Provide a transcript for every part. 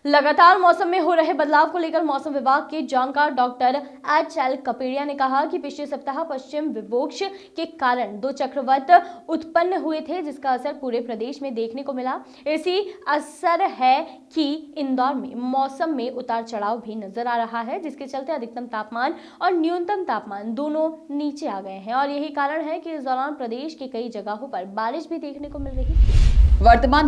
लगातार मौसम में हो रहे बदलाव को लेकर मौसम विभाग के जानकार डॉक्टर एच.एल. कपेड़िया ने कहा कि पिछले सप्ताह पश्चिम विक्षोभ के कारण दो चक्रवात उत्पन्न हुए थे, जिसका असर पूरे प्रदेश में देखने को मिला। इसी असर है कि इंदौर में मौसम में उतार चढ़ाव भी नजर आ रहा है, जिसके चलते अधिकतम तापमान और न्यूनतम तापमान दोनों नीचे आ गए हैं और यही कारण है कि इस दौरान प्रदेश के कई जगहों पर बारिश भी देखने को मिल रही है। वर्तमान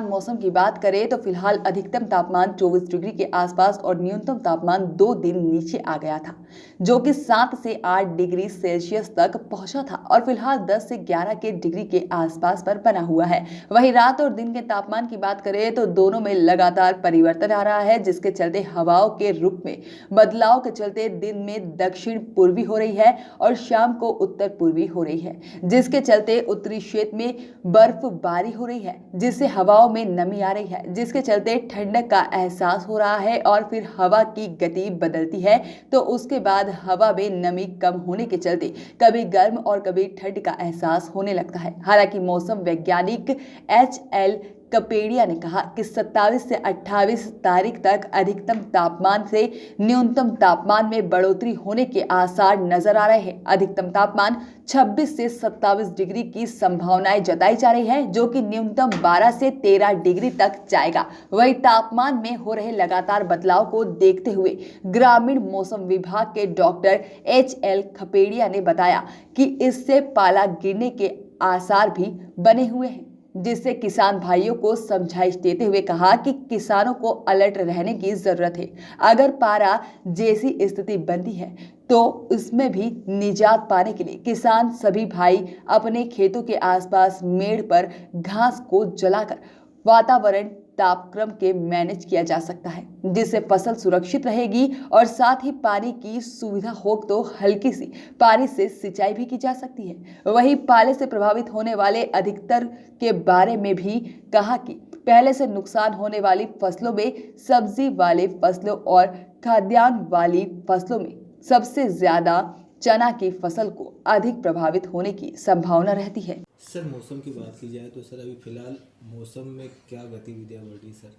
मौसम की बात करें तो फिलहाल अधिकतम तापमान 24 डिग्री के आसपास और न्यूनतम तापमान 2 दिन नीचे आ गया था, जो कि 7 से 8 डिग्री सेल्सियस तक पहुंचा था और फिलहाल 10 से 11 के डिग्री के आसपास पर बना हुआ है। वहीं रात और दिन के तापमान की बात करें तो दोनों में लगातार परिवर्तन आ रहा है, जिसके चलते हवाओं के रुख में बदलाव के चलते दिन में दक्षिण पूर्वी हो रही है और शाम को उत्तर पूर्वी हो रही है, जिसके चलते उत्तरी क्षेत्र में बर्फबारी हो रही है, जिससे हवाओं में नमी आ रही है, जिसके चलते ठंडक का एहसास हो रहा है और फिर हवा की गति बदलती है तो उसके बाद हवा में नमी कम होने के चलते कभी गर्म और कभी ठंड का एहसास होने लगता है। हालांकि मौसम वैज्ञानिक एच.एल. कपेड़िया ने कहा कि 27 से 28 तारीख तक अधिकतम तापमान से न्यूनतम तापमान में बढ़ोतरी होने के आसार नजर आ रहे हैं। अधिकतम तापमान 26 से 27 डिग्री की संभावनाएं जताई जा रही है, जो कि न्यूनतम 12 से 13 डिग्री तक जाएगा। वहीं तापमान में हो रहे लगातार बदलाव को देखते हुए ग्रामीण मौसम विभाग के डॉक्टर एच.एल. खपेड़िया ने बताया कि इससे पाला गिरने के आसार भी बने हुए हैं, जिससे किसान भाइयों को समझाइश देते हुए कहा कि किसानों को अलर्ट रहने की जरूरत है। अगर पारा जैसी स्थिति बनती है तो उसमें भी निजात पाने के लिए किसान सभी भाई अपने खेतों के आसपास मेड़ पर घास को जलाकर वातावरण तापक्रम के मैनेज किया जा सकता है, जिससे फसल सुरक्षित रहेगी और साथ ही पानी की सुविधा हो तो हल्की सी पानी से सिंचाई भी की जा सकती है। वहीं पाले से प्रभावित होने वाले अधिकतर के बारे में भी कहा कि पहले से नुकसान होने वाली फसलों में सब्जी वाले फसलों और खाद्यान्न वाली फसलों में सबसे ज्यादा चना की फसल को अधिक प्रभावित होने की संभावना रहती है। सर, मौसम की बात की जाए तो सर अभी फिलहाल मौसम में क्या गतिविधियां बढ़ रही सर?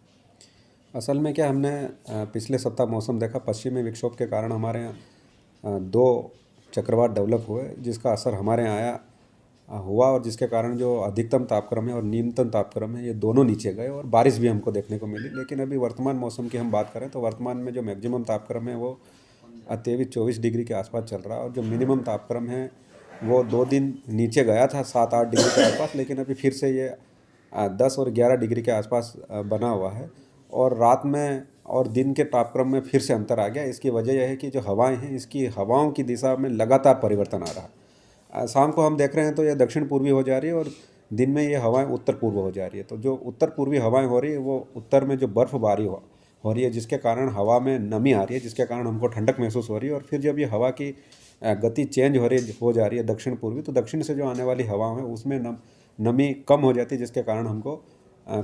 असल में क्या हमने पिछले सप्ताह मौसम देखा, पश्चिमी विक्षोभ के कारण हमारे यहाँ 2 चक्रवात डेवलप हुए, जिसका असर हमारे यहाँ आया हुआ और जिसके कारण जो अधिकतम तापक्रम है और न्यूनतम तापक्रम है ये दोनों नीचे गए और बारिश भी हमको देखने को मिली। लेकिन अभी वर्तमान मौसम की हम बात करें तो वर्तमान में जो मैक्सिमम तापक्रम है वो 23-24 डिग्री के आसपास चल रहा है और जो मिनिमम तापक्रम है वो 2 दिन नीचे गया था 7-8 डिग्री के आसपास, लेकिन अभी फिर से ये 10 और 11 डिग्री के आसपास बना हुआ है और रात में और दिन के तापक्रम में फिर से अंतर आ गया। इसकी वजह यह है कि जो हवाएं हैं इसकी हवाओं की दिशा में लगातार परिवर्तन आ रहा है। शाम को हम देख रहे हैं तो ये दक्षिण पूर्वी हो जा रही है और दिन में ये हवाएं उत्तर पूर्व हो जा रही है। तो जो उत्तर पूर्वी हवाएं हो रही है वो उत्तर में जो बर्फबारी हो रही है, जिसके कारण हवा में नमी आ रही है, जिसके कारण हमको ठंडक महसूस हो रही है। और फिर जब ये हवा की गति चेंज हो जा रही है दक्षिण पूर्वी, तो दक्षिण से जो आने वाली हवा है उसमें नमी कम हो जाती है, जिसके कारण हमको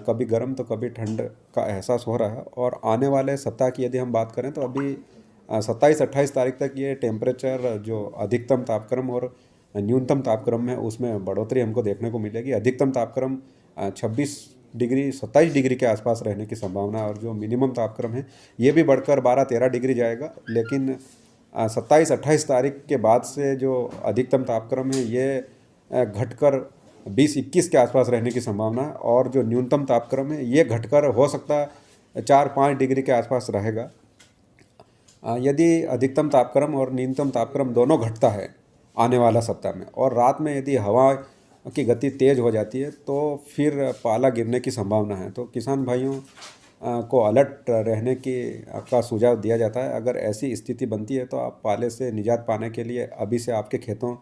कभी गर्म तो कभी ठंड का एहसास हो रहा है। और आने वाले सप्ताह की यदि हम बात करें तो अभी 27-28 तारीख तक ये टेम्परेचर जो अधिकतम तापक्रम और न्यूनतम तापक्रम में उसमें बढ़ोतरी हमको देखने को मिलेगी। अधिकतम तापक्रम 27 डिग्री के आसपास रहने की संभावना और जो मिनिमम तापक्रम है ये भी बढ़कर 12-13 डिग्री जाएगा। लेकिन 27-28 तारीख के बाद से जो अधिकतम तापक्रम है ये घटकर 20-21 के आसपास रहने की संभावना है और जो न्यूनतम तापक्रम है ये घटकर हो सकता है 4-5 डिग्री के आसपास रहेगा। यदि अधिकतम तापक्रम और न्यूनतम तापक्रम दोनों घटता है आने वाला सप्ताह में और रात में यदि हवा की गति तेज़ हो जाती है तो फिर पाला गिरने की संभावना है। तो किसान भाइयों को अलर्ट रहने का सुझाव दिया जाता है। अगर ऐसी स्थिति बनती है तो आप पाले से निजात पाने के लिए अभी से आपके खेतों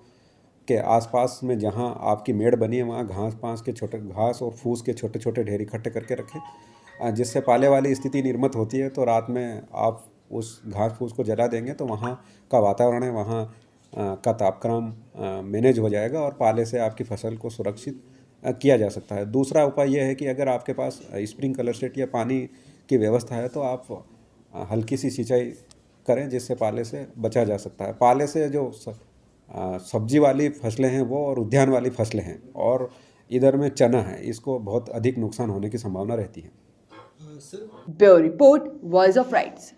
के आसपास में जहां आपकी मेड़ बनी है वहां घास और फूस के छोटे छोटे ढेर इकट्ठे करके रखें, जिससे पाले वाली स्थिति निर्मित होती है। तो रात में आप उस घास फूस को जला देंगे तो वहाँ का वातावरण है, वहाँ का तापक्रम मैनेज हो जाएगा और पाले से आपकी फसल को सुरक्षित किया जा सकता है। दूसरा उपाय यह है कि अगर आपके पास स्प्रिंकलर सेट या पानी की व्यवस्था है तो आप हल्की सी सिंचाई करें, जिससे पाले से बचा जा सकता है। पाले से जो सब्जी वाली फसलें हैं वो और उद्यान वाली फसलें हैं और इधर में चना है, इसको बहुत अधिक नुकसान होने की संभावना रहती है। Sir bureau report, voice of rights.